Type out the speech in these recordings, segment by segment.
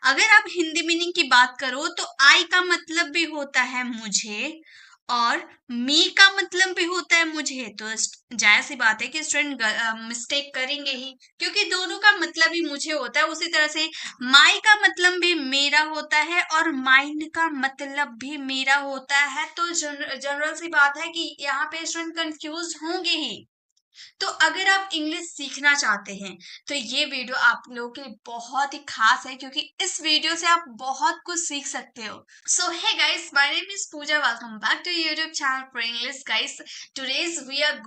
अगर आप हिंदी मीनिंग की बात करो तो आई का मतलब भी होता है मुझे और मी का मतलब भी होता है मुझे। तो जाहिर सी बात है कि स्टूडेंट मिस्टेक करेंगे ही, क्योंकि दोनों का मतलब ही मुझे होता है। उसी तरह से माई का मतलब भी मेरा होता है और माइंड का मतलब भी मेरा होता है। तो जनरल सी बात है कि यहाँ पे स्टूडेंट कंफ्यूज होंगे ही। तो अगर आप इंग्लिश सीखना चाहते हैं तो ये वीडियो आप लोगों के लिए बहुत ही खास है, क्योंकि इस वीडियो से आप बहुत कुछ सीख सकते हो। So hey guys, my name is Pooja. Welcome back to YouTube channel for English, guys. Today's we are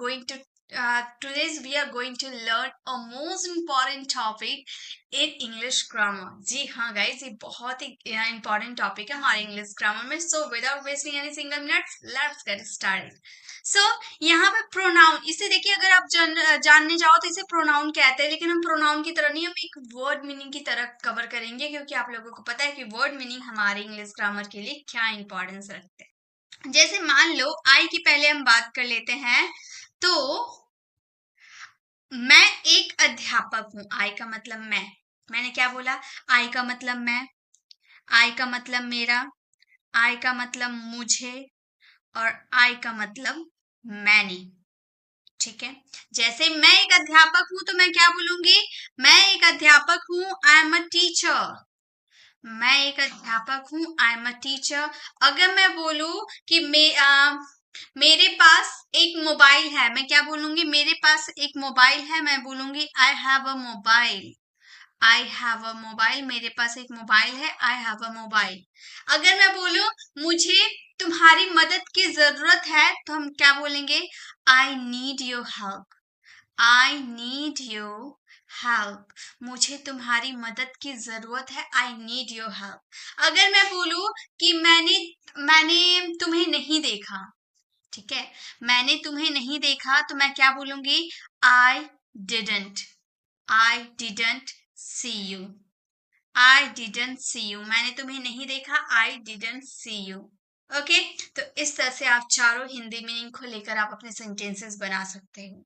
going to learn a most important topic in English grammar. जी हाँ guys, ये बहुत ही important topic है हमारे English grammar में. So without wasting any single minute, let's get started. So यहाँ पे pronoun, इसे देखिए, अगर आप जानने जाओ तो इसे प्रोनाउन कहते हैं, लेकिन हम प्रोनाउन की तरह नहीं, हम एक वर्ड मीनिंग की तरह कवर करेंगे, क्योंकि आप लोगों को पता है कि वर्ड मीनिंग हमारे इंग्लिश ग्रामर के लिए क्या इंपॉर्टेंस रखते हैं। जैसे मान लो आई की पहले हम बात कर लेते हैं। तो मैं एक अध्यापक हूं, आई का मतलब मैंने क्या बोला? आई का मतलब मैं, आई का मतलब मेरा, आई का मतलब मुझे और आई का मतलब मैंने। ठीक है, जैसे मैं एक अध्यापक हूं तो मैं क्या बोलूंगी? मैं एक अध्यापक हूं, आई एम अ टीचर। मैं एक अध्यापक हूं, आई एम अ टीचर। अगर मैं बोलूं कि मेरे पास एक मोबाइल है, मैं क्या बोलूंगी? मेरे पास एक मोबाइल है, मैं बोलूंगी I have a mobile. I have a mobile, मेरे पास एक मोबाइल है, आई हैव अ मोबाइल। अगर मैं बोलूं मुझे तुम्हारी मदद की जरूरत है, तो हम क्या बोलेंगे? I need your help. I need your help, मुझे तुम्हारी मदद की जरूरत है, आई नीड योर हेल्प। अगर मैं बोलूं कि मैंने तुम्हें नहीं देखा, ठीक है, मैंने तुम्हें नहीं देखा, तो मैं क्या बोलूंगी? I didn't. I didn't see you. I didn't see you, मैंने तुम्हें नहीं देखा, I didn't see you. Okay, तो इस तरह से आप चारों हिंदी मीनिंग को लेकर आप अपने सेंटेंसेस बना सकते हो।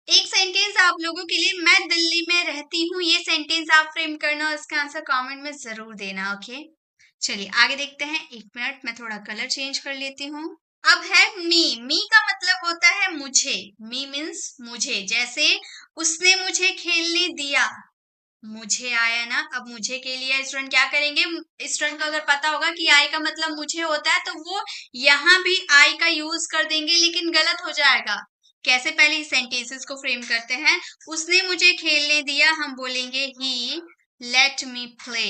एक सेंटेंस आप लोगों के लिए, मैं दिल्ली में रहती हूँ, ये सेंटेंस आप फ्रेम करना और इसका आंसर कमेंट में जरूर देना। ओके, चलिए आगे देखते हैं। एक मिनट, मैं थोड़ा कलर चेंज कर लेती हूँ। अब है मी का मतलब होता है मुझे। मी मीन्स मुझे, जैसे उसने मुझे खेलने दिया, मुझे आया ना, अब मुझे के लिए स्टूडेंट क्या करेंगे? स्टूडेंट को अगर पता होगा कि आई का मतलब मुझे होता है, तो वो यहाँ भी आई का यूज कर देंगे, लेकिन गलत हो जाएगा। कैसे? पहले सेंटेंसेस को फ्रेम करते हैं। उसने मुझे खेलने दिया, हम बोलेंगे ही लेट मी प्ले।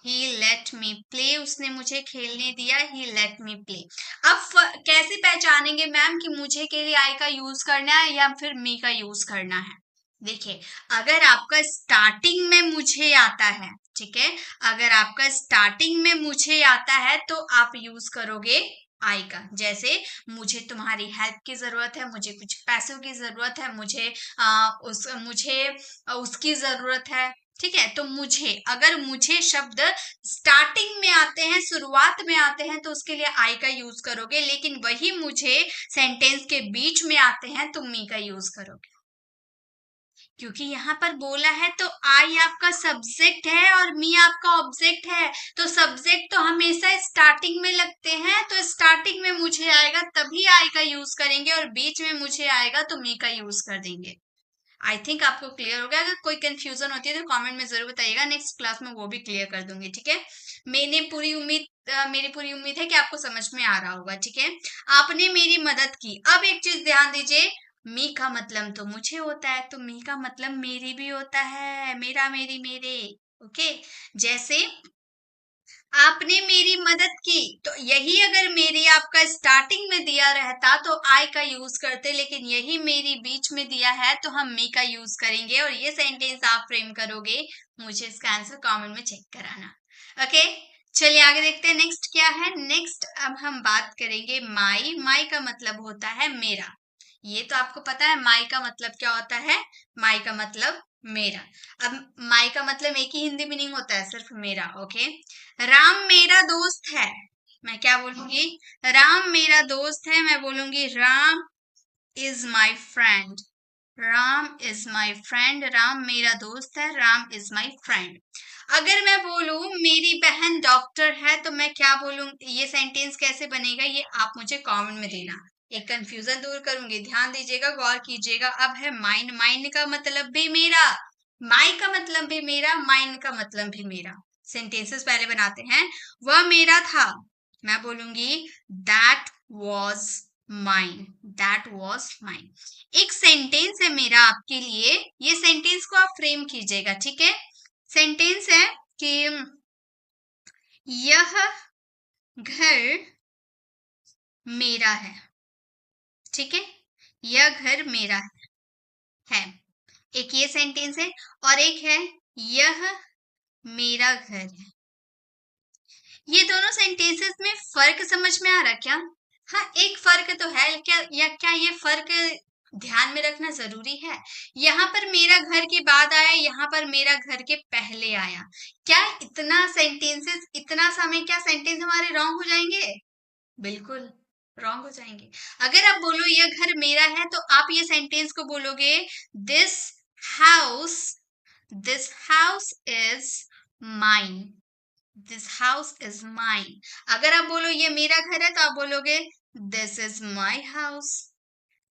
ही लेट मी प्ले, उसने मुझे खेलने दिया, ही लेट मी प्ले। अब कैसे पहचानेंगे मैम कि मुझे के लिए आई का यूज करना है या फिर मी का यूज करना है? देखिए, अगर आपका स्टार्टिंग में मुझे आता है, ठीक है, अगर आपका स्टार्टिंग में मुझे आता है तो आप यूज करोगे आई का। जैसे मुझे तुम्हारी हेल्प की जरूरत है, मुझे कुछ पैसों की जरूरत है, मुझे उसकी जरूरत है। ठीक है, तो मुझे, अगर मुझे शब्द स्टार्टिंग में आते हैं, शुरुआत में आते हैं, तो उसके लिए आई का यूज करोगे, लेकिन वही मुझे सेंटेंस के बीच में आते हैं तो मी का यूज करोगे, क्योंकि यहाँ पर बोला है तो आई आपका सब्जेक्ट है और मी आपका ऑब्जेक्ट है। तो सब्जेक्ट तो हमेशा स्टार्टिंग में लगते हैं, तो स्टार्टिंग में मुझे आएगा तभी आई का यूज करेंगे, और बीच में मुझे आएगा तो मी का यूज कर देंगे। आई थिंक आपको क्लियर हो गया। अगर कोई कंफ्यूजन होती है तो कमेंट में जरूर बताइएगा, नेक्स्ट क्लास में वो भी क्लियर कर दूंगी। ठीक है, मेरी पूरी उम्मीद है कि आपको समझ में आ रहा होगा। ठीक है, आपने मेरी मदद की। अब एक चीज ध्यान दीजिए, मी का मतलब तो मुझे होता है, तो मी का मतलब मेरी भी होता है, मेरा मेरी मेरे। ओके, जैसे आपने मेरी मदद की, तो यही अगर मेरी आपका स्टार्टिंग में दिया रहता तो आई का यूज करते, लेकिन यही मेरी बीच में दिया है तो हम मी का यूज करेंगे, और ये सेंटेंस आप फ्रेम करोगे। मुझे इसका आंसर कमेंट में चेक कराना। ओके, चलिए आगे देखते हैं नेक्स्ट क्या है। नेक्स्ट अब हम बात करेंगे माई। माई का मतलब होता है मेरा, ये तो आपको पता है। माई का मतलब क्या होता है? माई का मतलब मेरा। अब माई का मतलब एक ही हिंदी मीनिंग होता है, सिर्फ मेरा। ओके, राम मेरा दोस्त है, मैं क्या बोलूंगी? राम मेरा दोस्त है, मैं बोलूंगी Ram is my friend. Ram is my friend, Ram मेरा दोस्त है, राम इज माई फ्रेंड। अगर मैं बोलूं मेरी बहन डॉक्टर है तो मैं क्या बोलूं, ये सेंटेंस कैसे बनेगा ये आप मुझे कमेंट में देना, एक कंफ्यूजन दूर करूंगी। ध्यान दीजिएगा, गौर कीजिएगा। अब है माइन, माइन का मतलब भी मेरा, माई का मतलब भी मेरा, माइन का मतलब भी मेरा। सेंटेंसेस पहले बनाते हैं। वह मेरा था, मैं बोलूंगी that was mine, that was mine. एक सेंटेंस है मेरा आपके लिए, ये सेंटेंस को आप फ्रेम कीजिएगा, ठीक है। सेंटेंस है कि यह घर मेरा है, ठीक है, यह घर मेरा है। एक ये सेंटेंस है और एक है यह मेरा घर है। ये दोनों सेंटेंसेस में फर्क समझ में आ रहा क्या? हाँ, एक फर्क तो है क्या, या क्या ये फर्क ध्यान में रखना जरूरी है? यहाँ पर मेरा घर के बाद आया, यहाँ पर मेरा घर के पहले आया। क्या इतना सेंटेंसेस, इतना समय क्या सेंटेंस हमारे रॉन्ग हो जाएंगे? बिल्कुल रॉन्ग हो जाएंगे। अगर आप बोलो यह घर मेरा है तो आप ये सेंटेंस को बोलोगे this house, this house is mine, this house is mine. अगर आप बोलो ये मेरा घर है तो आप बोलोगे this is my house,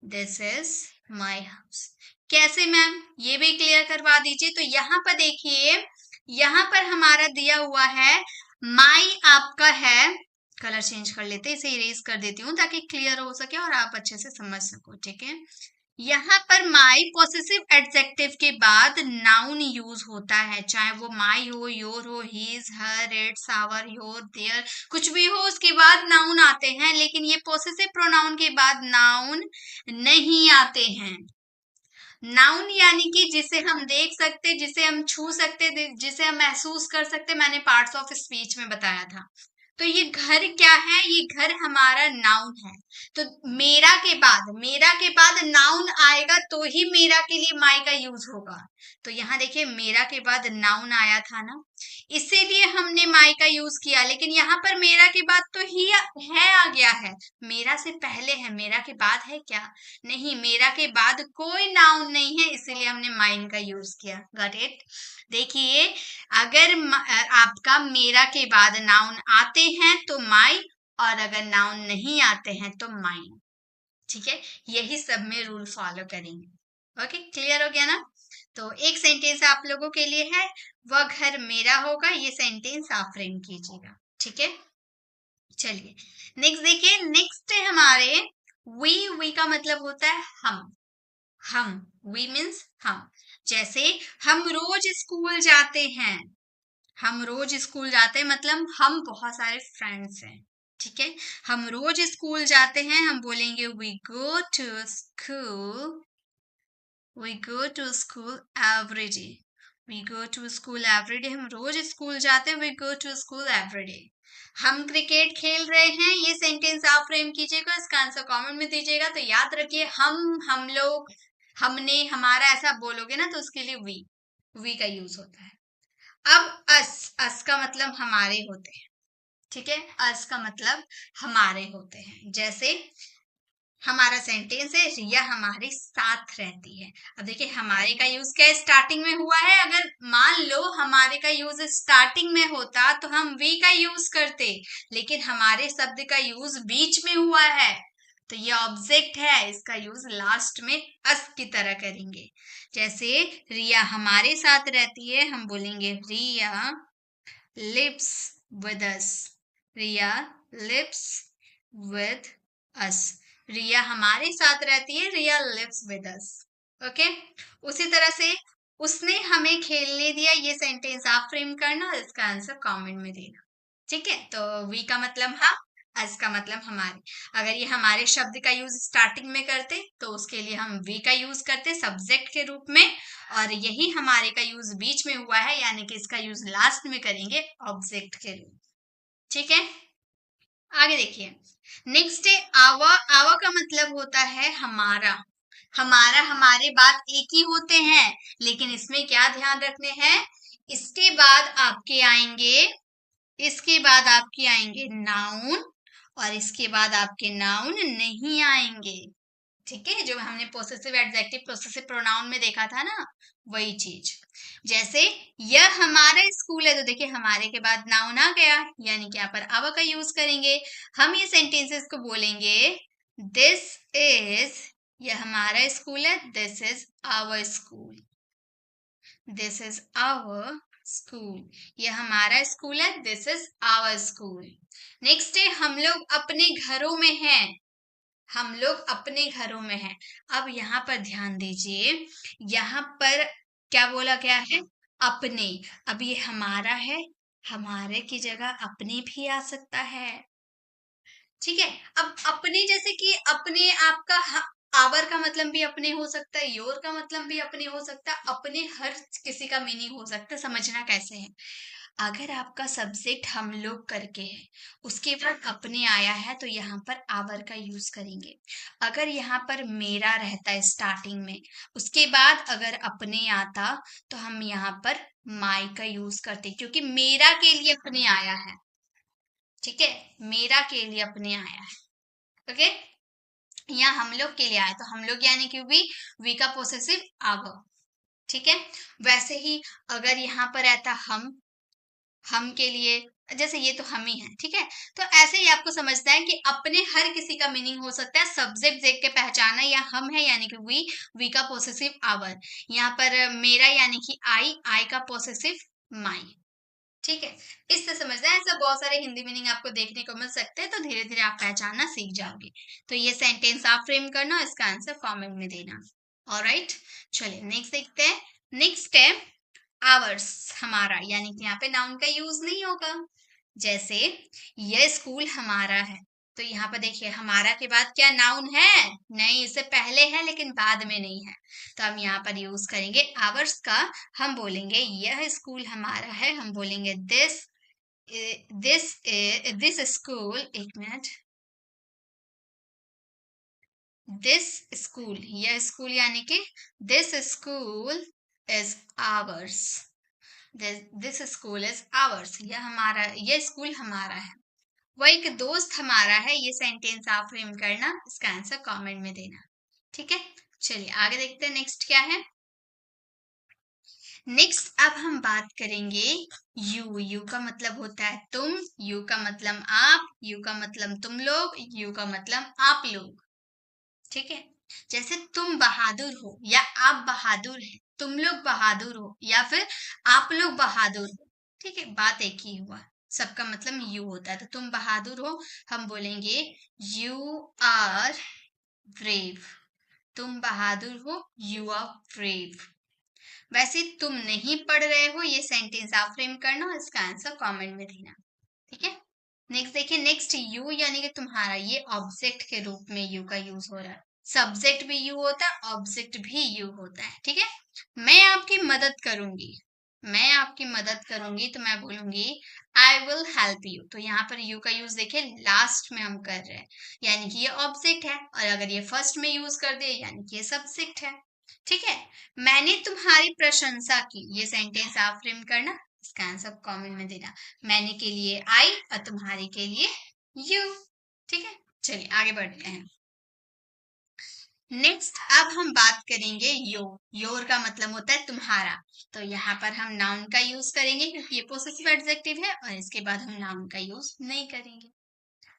this is my house. कैसे मैम, ये भी क्लियर करवा दीजिए। तो यहाँ पर देखिए, यहाँ पर हमारा दिया हुआ है माई आपका है, कलर चेंज कर लेते हैं, इसे इरेज कर देती हूँ ताकि क्लियर हो सके और आप अच्छे से समझ सको, ठीक है। यहाँ पर माई पॉसेसिव एडजेक्टिव के बाद नाउन यूज होता है, चाहे वो माई हो, योर हो, his, her, its, our, your, their, कुछ भी हो उसके बाद नाउन आते हैं। लेकिन ये पॉसेसिव प्रोनाउन के बाद नाउन नहीं आते हैं। नाउन यानी कि जिसे हम देख सकते, जिसे हम छू सकते, जिसे हम महसूस कर सकते, मैंने पार्ट्स ऑफ स्पीच में बताया था। तो ये घर क्या है, ये घर हमारा नाउन है। तो मेरा के बाद नाउन आएगा तो ही मेरा के लिए माई का यूज होगा। तो यहाँ देखिए मेरा के बाद नाउन आया था ना, इसीलिए हमने माई का यूज किया। लेकिन यहाँ पर मेरा के बाद तो ही है आ गया है, मेरा से पहले है, मेरा के बाद है क्या? नहीं, मेरा के बाद कोई नाउन नहीं है, इसीलिए हमने माइन का यूज किया। Got it? देखिए, अगर आपका मेरा के बाद नाउन आते हैं तो माई, और अगर नाउन नहीं आते हैं तो माइन, ठीक है। यही सब में रूल फॉलो करेंगे। ओके, क्लियर हो गया ना? तो एक सेंटेंस आप लोगों के लिए है, वह घर मेरा होगा, ये सेंटेंस आप फ्रेम कीजिएगा, ठीक है। चलिए नेक्स्ट देखिए, नेक्स्ट है हमारे वी का मतलब होता है हम, वी मीन्स हम। जैसे हम रोज स्कूल जाते हैं, हम रोज स्कूल जाते हैं मतलब हम बहुत सारे फ्रेंड्स हैं, ठीक है। हम रोज स्कूल जाते हैं, हम बोलेंगे we go to school, we go to school every day, we go to school every day. हम रोज स्कूल जाते हैं, we go to school every day. हम क्रिकेट खेल रहे हैं, ये सेंटेंस आप फ्रेम कीजिएगा, इसका आंसर कमेंट में दीजिएगा। तो याद रखिए हम लोग, हमने, हमारा, ऐसा बोलोगे ना तो उसके लिए वी का यूज होता है। अब अस का मतलब हमारे होते हैं, ठीक है। अस का मतलब हमारे होते हैं। जैसे हमारा सेंटेंस है रिया हमारे साथ रहती है। अब देखिए हमारे का यूज क्या स्टार्टिंग में हुआ है। अगर मान लो हमारे का यूज स्टार्टिंग में होता तो हम वी का यूज करते, लेकिन हमारे शब्द का यूज बीच में हुआ है तो ये ऑब्जेक्ट है, इसका यूज लास्ट में अस की तरह करेंगे। जैसे रिया हमारे साथ रहती है, हम बोलेंगे Riya lives with us, Riya lives with us. Riya हमारे साथ रहती है, Riya lives with us. Okay, उसी तरह से उसने हमें खेलने दिया, ये सेंटेंस आप फ्रेम करना और इसका आंसर कमेंट में देना, ठीक है। तो वी का मतलब हाँ, अस का मतलब हमारे। अगर ये हमारे शब्द का यूज स्टार्टिंग में करते तो उसके लिए हम वी का यूज करते सब्जेक्ट के रूप में, और यही हमारे का यूज बीच में हुआ है यानी कि इसका यूज लास्ट में करेंगे ऑब्जेक्ट के रूप, ठीक है। आगे देखिए, नेक्स्ट है आवा। आवा का मतलब होता है हमारा, हमारा, हमारे बाद एक ही होते हैं, लेकिन इसमें क्या ध्यान रखने हैं, इसके बाद आपके आएंगे, इसके बाद आपके आएंगे नाउन, और इसके बाद आपके नाउन नहीं आएंगे, ठीक है। जो हमने पोसेसिव एडजेक्टिव पोसेसिव प्रोनाउन में देखा था ना, वही चीज। जैसे यह हमारा स्कूल है, तो देखिए हमारे के बाद नाउन आ गया, यानी कि यहाँ पर आवर का यूज करेंगे। हम ये सेंटेंसेस को बोलेंगे दिस इज, यह हमारा स्कूल है, this is our school, this is our school, यह हमारा स्कूल है, this is our school. Next है हम लोग अपने घरों में हैं, हम लोग अपने घरों में हैं। अब यहाँ पर ध्यान दीजिए, यहाँ पर क्या बोला गया है, अपने। अब ये हमारा है, हमारे की जगह अपने भी आ सकता है, ठीक है। अब अपने जैसे कि अपने आपका आवर का मतलब भी अपने हो सकता है, योर का मतलब भी अपने हो सकता है, अपने हर किसी का मीनिंग हो सकता है। समझना कैसे है, अगर आपका सब्जेक्ट हम लोग करके है, उसके बाद अपने आया है, तो यहाँ पर आवर का यूज करेंगे। अगर यहाँ पर मेरा रहता है स्टार्टिंग में, उसके बाद अगर अपने आता, तो हम यहाँ पर माई का यूज करते, क्योंकि मेरा के लिए अपने आया है, ठीक है, मेरा के लिए अपने आया है, ओके। यहाँ हम लोग के लिए आया, तो हम लोग यानी कि वी का पोसेसिव आवर, ठीक है। वैसे ही अगर यहाँ पर रहता हम के लिए, जैसे ये तो हम ही है, ठीक है। तो ऐसे ही आपको समझना है कि अपने हर किसी का मीनिंग हो सकता है, सब्जेक्ट देख के पहचाना, या हम है यानी कि वी का पोसेसिव आवर। यहाँ पर मेरा यानी कि आई का पोसेसिव माई, ठीक है। इससे समझना है, ऐसा बहुत सारे हिंदी मीनिंग आपको देखने को मिल सकते हैं, तो धीरे धीरे आप पहचानना सीख जाओगे। तो ये सेंटेंस आप फ्रेम करना, इसका आंसर कमेंट में देना। ऑलराइट, चलिए नेक्स्ट देखते हैं। नेक्स्ट है आवर्स, हमारा, यानी कि यहाँ पे नाउन का यूज नहीं होगा। जैसे यह स्कूल हमारा है, तो यहाँ पर देखिए हमारा के बाद क्या नाउन है, नहीं, इससे पहले है लेकिन बाद में नहीं है, तो हम यहाँ पर यूज करेंगे आवर्स का। हम बोलेंगे यह स्कूल हमारा है, हम बोलेंगे दिस स्कूल, एक मिनट, दिस स्कूल, यह स्कूल यानी कि this school is ours, this school is ours, यह हमारा, यह स्कूल हमारा है। वो एक दोस्त हमारा है, ये सेंटेंस आप फ्रेम करना, इसका आंसर कमेंट में देना, ठीक है। चलिए आगे देखते हैं नेक्स्ट क्या है। नेक्स्ट अब हम बात करेंगे यू का मतलब होता है तुम, यू का मतलब आप, यू का मतलब तुम लोग, यू का मतलब आप लोग, ठीक है। जैसे तुम बहादुर हो या आप बहादुर है, तुम लोग बहादुर हो या फिर आप लोग बहादुर हो, ठीक है, बात एक ही हुआ, सबका मतलब यू होता है। तो तुम बहादुर हो, हम बोलेंगे यू आर ब्रेव, तुम बहादुर हो, यू आर ब्रेव। वैसे तुम नहीं पढ़ रहे हो, ये सेंटेंस आप फ्रेम करना, इसका आंसर कमेंट में देना, ठीक है। नेक्स्ट देखिए, नेक्स्ट यू यानी कि तुम्हारा, ये ऑब्जेक्ट के रूप में यू का यूज हो रहा है। सब्जेक्ट भी यू होता है, ऑब्जेक्ट भी यू होता है, ठीक है। मैं आपकी मदद करूंगी, मैं आपकी मदद करूंगी, तो मैं बोलूंगी आई विल हेल्प यू। तो यहाँ पर यू का यूज देखिए लास्ट में हम कर रहे हैं, यानी कि ये ऑब्जेक्ट है, और अगर ये फर्स्ट में यूज कर दे यानी कि ये सब्जेक्ट है, ठीक है। मैंने तुम्हारी प्रशंसा की, ये सेंटेंस आप फ्रेम करना, इसका आंसर कमेंट में देना। मैंने के लिए आई और तुम्हारे के लिए यू, ठीक है। चलिए आगे बढ़ते हैं। नेक्स्ट अब हम बात करेंगे योर का मतलब होता है तुम्हारा, तो यहाँ पर हम नाउन का यूज करेंगे क्योंकि ये पोसेसिव एडजेक्टिव है, और इसके बाद हम नाउन का यूज नहीं करेंगे,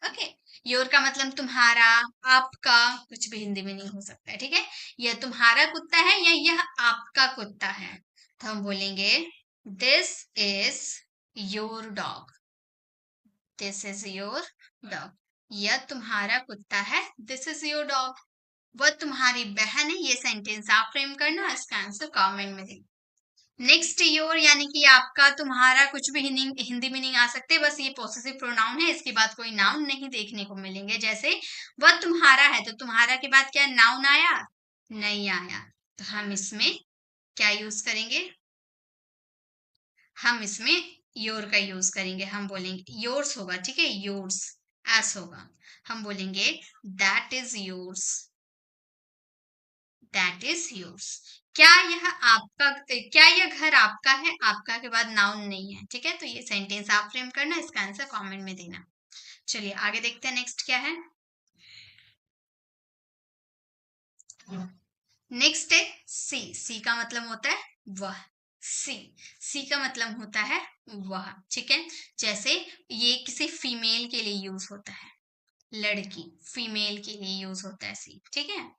ओके। योर का मतलब तुम्हारा, आपका, कुछ भी हिंदी में नहीं हो सकता है, ठीक है। यह तुम्हारा कुत्ता है या यह आपका कुत्ता है, तो हम बोलेंगे this is your dog, this is your dog, यह तुम्हारा कुत्ता है, दिस इज योर डॉग। वह तुम्हारी बहन है, ये सेंटेंस आप फ्रेम करना, इसका आंसर कमेंट में देना। नेक्स्ट योर यानी कि आपका, तुम्हारा, कुछ भी हिंदी मीनिंग आ सकते हैं, बस ये पॉसेसिव प्रोनाउन है, इसके बाद कोई नाउन नहीं देखने को मिलेंगे। जैसे वह तुम्हारा है, तो तुम्हारा के बाद क्या नाउन आया, नहीं आया, तो हम इसमें क्या यूज करेंगे, हम इसमें योर का यूज करेंगे, हम बोलेंगे योर्स होगा, ठीक है, योर्स एस होगा, हम बोलेंगे that is yours, that is yours. क्या यह आपका, क्या यह घर आपका है, आपका के बाद नाउन नहीं है, ठीक है, तो ये सेंटेंस आप फ्रेम करना, इसका आंसर कमेंट में देना। चलिए आगे देखते हैं नेक्स्ट क्या है। नेक्स्ट है सी का मतलब होता है वह, सी। सी का मतलब होता है वह, ठीक है। जैसे ये किसी फीमेल के लिए यूज होता है, लड़की, फीमेल के लिए यूज होता है सी, ठीक है।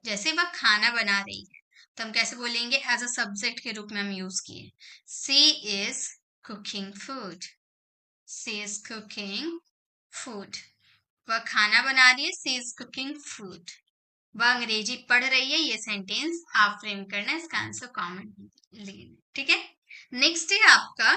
जैसे वह खाना बना रही है तो हम कैसे बोलेंगे, एज अ सब्जेक्ट के रूप में हम यूज किए, she is cooking food. She is cooking food. वह खाना बना रही है, सी इज कुकिंग फूड। वह अंग्रेजी पढ़ रही है, ये सेंटेंस आप फ्रेम करना है, इसका आंसर कॉमन लेना, ठीक है। नेक्स्ट है आपका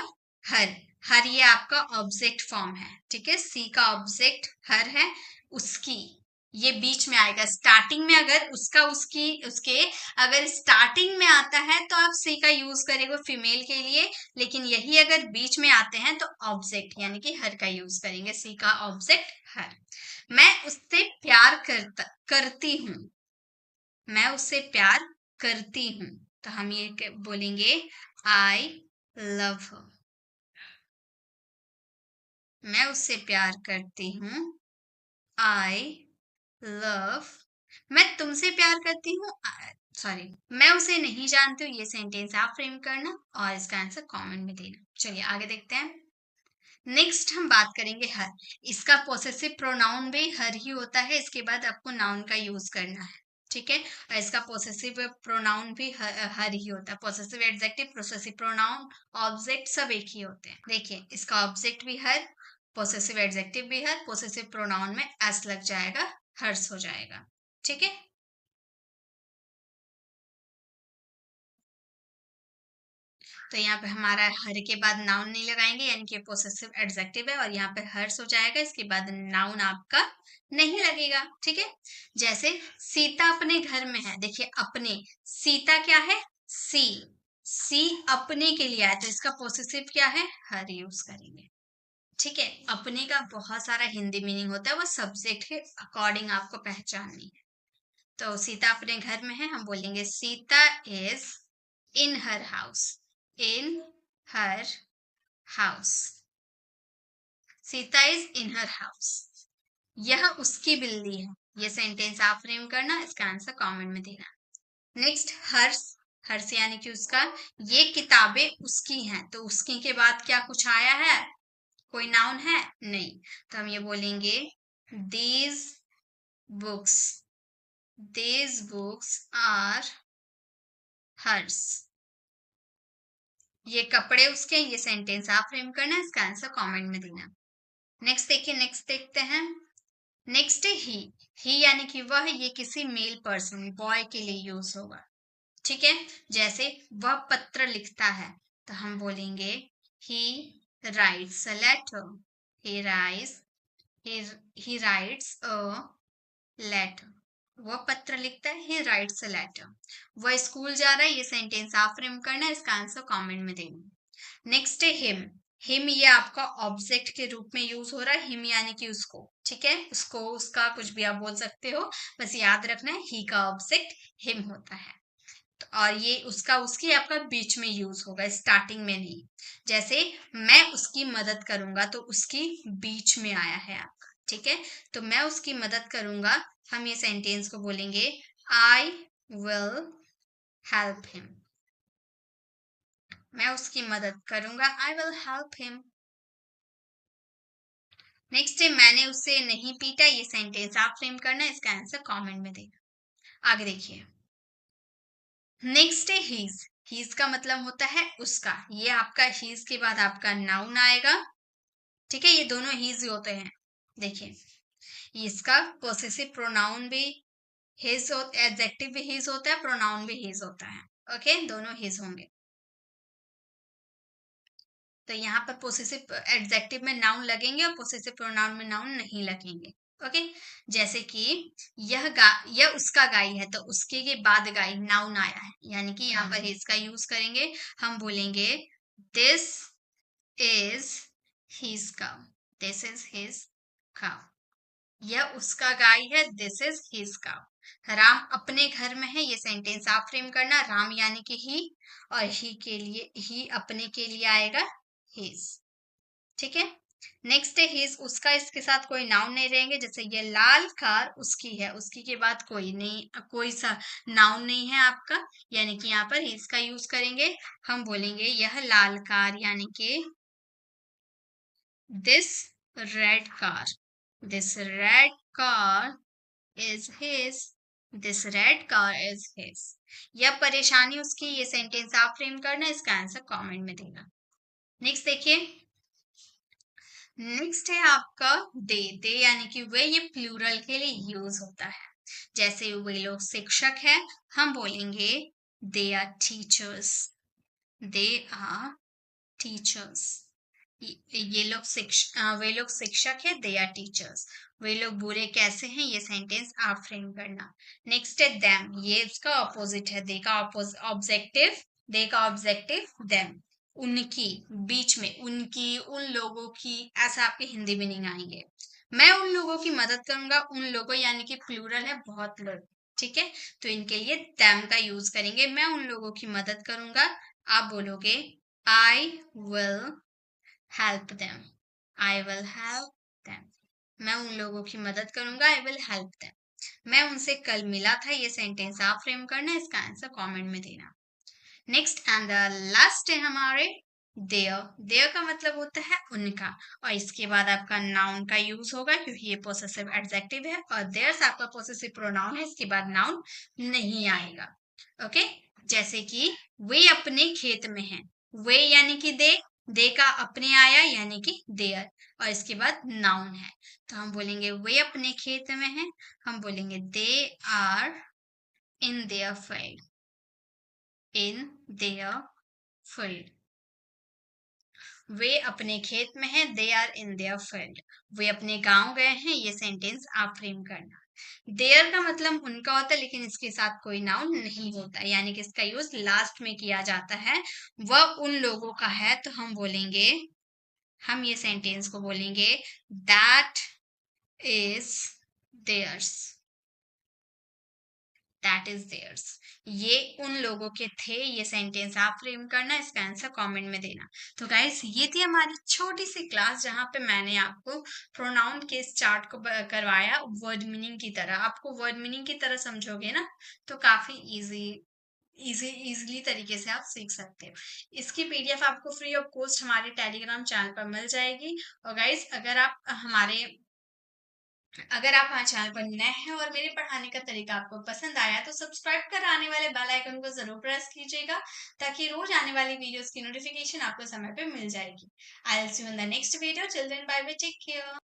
हर। हर ये आपका ऑब्जेक्ट फॉर्म है, ठीक है। सी का ऑब्जेक्ट हर है, उसकी ये बीच में आएगा स्टार्टिंग में। अगर उसका उसकी उसके अगर स्टार्टिंग में आता है तो आप सी का यूज करेंगे फीमेल के लिए, लेकिन यही अगर बीच में आते हैं तो ऑब्जेक्ट यानी कि हर का यूज करेंगे। सी का ऑब्जेक्ट हर। मैं उससे प्यार करती हूँ। मैं उससे प्यार करती हूँ तो हम ये बोलेंगे आई लव हर। मैं उससे प्यार करती हूँ, आई लव। मैं तुमसे प्यार करती हूँ, सॉरी, मैं उसे नहीं जानती हूँ, ये सेंटेंस आप फ्रेम करना और इसका आंसर कमेंट में देना। चलिए आगे देखते हैं। नेक्स्ट हम बात करेंगे हर। इसका पोसेसिव प्रोनाउन भी हर ही होता है, इसके बाद आपको नाउन का यूज करना है, ठीक है। और इसका पोसेसिव प्रोनाउन भी हर ही होता है। Possessive adjective, possessive pronoun, object सब एक ही होते हैं। देखिए इसका ऑब्जेक्ट भी हर, पोसेसिव एडजेक्टिव भी हर, पोसेसिव प्रोनाउन में एस लग जाएगा, हर्स हो जाएगा, ठीक है। तो यहाँ पे हमारा हर के बाद नाउन नहीं लगाएंगे, यानी कि पोसेसिव एडजेक्टिव है, और यहाँ पे हर्स हो जाएगा, इसके बाद नाउन आपका नहीं लगेगा, ठीक है। जैसे सीता अपने घर में है, देखिए अपने, सीता क्या है, सी। सी अपने के लिए आया तो इसका पोसेसिव क्या है, हर यूज करेंगे, ठीक है। अपने का बहुत सारा हिंदी मीनिंग होता है, वो सब्जेक्ट के अकॉर्डिंग आपको पहचाननी है। तो सीता अपने घर में है, हम बोलेंगे Sita is in her house. In her house. Sita is in her house. यह उसकी बिल्ली है, ये सेंटेंस आप फ्रेम करना, इसका आंसर कमेंट में देना। नेक्स्ट हर्ष। हर्ष यानी कि उसका। ये किताबें उसकी हैं तो उसकी के बाद क्या कुछ आया है, कोई नाउन है नहीं, तो हम ये बोलेंगे these books. These books are hers. ये कपड़े उसके, ये सेंटेंस आप फ्रेम करना, इसका आंसर कमेंट में देना। नेक्स्ट देखिए, नेक्स्ट देखते हैं। नेक्स्ट है ही यानी कि वह, ये किसी मेल पर्सन, बॉय के लिए यूज होगा, ठीक है। जैसे वह पत्र लिखता है तो हम बोलेंगे he writes a letter. He writes he writes a letter. वह पत्र लिखता है, ही राइट्स अ लेटर। वह स्कूल जा रहा है, ये सेंटेंस आप फ्रेम करना, इसका आंसर कमेंट में देना। नेक्स्ट है हिम। हिम ये आपका ऑब्जेक्ट के रूप में यूज हो रहा है, हिम यानी कि उसको, ठीक है। उसको, उसका, कुछ भी आप बोल सकते हो, बस याद रखना है ही का ऑब्जेक्ट हिम होता है। तो और ये उसका उसकी आपका बीच में यूज होगा, स्टार्टिंग में नहीं। जैसे मैं उसकी मदद करूंगा तो उसकी बीच में आया है आपका, ठीक है। तो मैं उसकी मदद करूंगा, हम ये सेंटेंस को बोलेंगे आई विल हेल्प हिम। मैं उसकी मदद करूंगा, I will help him. Next है मैंने उसे नहीं पीटा, ये सेंटेंस आप फ्रेम करना, इसका आंसर कमेंट में देना। आगे देखिए। नेक्स्ट है हीज। हीज का मतलब होता है उसका, ये आपका हीज के बाद आपका नाउन आएगा, ठीक है। ये दोनों हीज होते हैं, देखिए इसका पोसेसिव प्रोनाउन भी हिज, एडजेक्टिव भी हिज होता है, प्रोनाउन भी हिज होता है, ओके, दोनों हिज होंगे। तो यहाँ पर पोसेसिव एडजेक्टिव में नाउन लगेंगे और पोसेसिव प्रोनाउन में नाउन नहीं लगेंगे, ओके। जैसे कि यह उसका गाय है तो उसके के बाद गाय नाउन आया है, यानी कि यहाँ पर हिज का यूज करेंगे, हम बोलेंगे this is his cow. This is his cow. यह उसका गाय है, this is his cow. Ram अपने घर में है, ये सेंटेंस आप फ्रेम करना, राम यानी कि ही, और ही के लिए, ही अपने के लिए आएगा हिज, ठीक है। नेक्स्ट है हिज, उसका इसके साथ कोई नाउन नहीं रहेंगे, जैसे ये लाल कार उसकी है, उसकी के बाद कोई नहीं, कोई सा नाउन नहीं है आपका, यानी कि यहाँ पर हिज का यूज करेंगे। हम बोलेंगे यह लाल कार, यानी कि this red car, this red car is his, this red car is his। यह परेशानी उसकी, ये सेंटेंस आप फ्रेम करना, इसका आंसर कमेंट में देना। नेक्स्ट देखिए, नेक्स्ट है आपका दे यानी कि वे, ये प्लूरल के लिए यूज होता है। जैसे वे लोग शिक्षक हैं, हम बोलेंगे they are teachers, they are teachers. ये लोग वे लोग शिक्षक है, दे आर टीचर्स। वे लोग बुरे कैसे हैं, ये सेंटेंस आप फ्रेम करना। नेक्स्ट है देम, ये इसका ऑपोजिट है, दे का ऑब्जेक्टिव, दे का ऑब्जेक्टिव देम, उनकी, बीच में उनकी, उन लोगों की, ऐसा आपके हिंदी मीनिंग आएंगे। मैं उन लोगों की मदद करूंगा, उन लोगों यानी कि प्लूरल है, बहुत लोग, ठीक है, तो इनके लिए देम का यूज करेंगे। मैं उन लोगों की मदद करूंगा, आप बोलोगे I will help them, I will help them. मैं उन लोगों की मदद करूंगा, आई विल हेल्प देम। मैं उनसे कल मिला था, ये सेंटेंस आप फ्रेम करना, इसका आंसर कमेंट में देना। नेक्स्ट एंड द लास्ट है हमारे देयर, देयर का मतलब होता है उनका, और इसके बाद आपका नाउन का यूज होगा, क्योंकि ये पोसेसिव एडजेक्टिव है, और देयर्स आपका पोसेसिव प्रोनाउन है, इसके बाद नाउन नहीं आएगा। ओके, जैसे कि वे अपने खेत में हैं, वे यानी कि दे का अपने आया यानी कि देयर, और इसके बाद नाउन है, तो हम बोलेंगे वे अपने खेत में हैं, हम बोलेंगे they are in their field, in their field. वे अपने खेत में हैं, they are in their field. वे अपने गांव गए हैं, ये सेंटेंस आप फ्रेम करना। देयर का मतलब उनका होता है, लेकिन इसके साथ कोई नाउन नहीं होता, यानी कि इसका यूज लास्ट में किया जाता है। वह उन लोगों का है, तो हम बोलेंगे, हम ये सेंटेंस को बोलेंगे that is theirs, that is theirs. ये उन लोगों के थे, ये सेंटेंस आप फ्रेम करना, इसका आंसर कमेंट में देना। तो गाइस, ये थी हमारी छोटी सी क्लास, जहां पे मैंने आपको प्रोनाउन के इस चार्ट को करवाया वर्ड मीनिंग की तरह। आपको वर्ड मीनिंग की तरह समझोगे ना, तो काफी इजीली तरीके से आप सीख सकते हो। इसकी पीडीएफ आपको फ्री ऑफ कॉस्ट हमारे टेलीग्राम चैनल पर मिल जाएगी। और गाइस, अगर आप हमारे चैनल पर नए हैं और मेरे पढ़ाने का तरीका आपको पसंद आया, तो सब्सक्राइब कर आने वाले बेल आइकन को जरूर प्रेस कीजिएगा, ताकि रोज आने वाली वीडियोस की नोटिफिकेशन आपको समय पे मिल जाएगी। I will see you in the next video, till then bye bye, take care.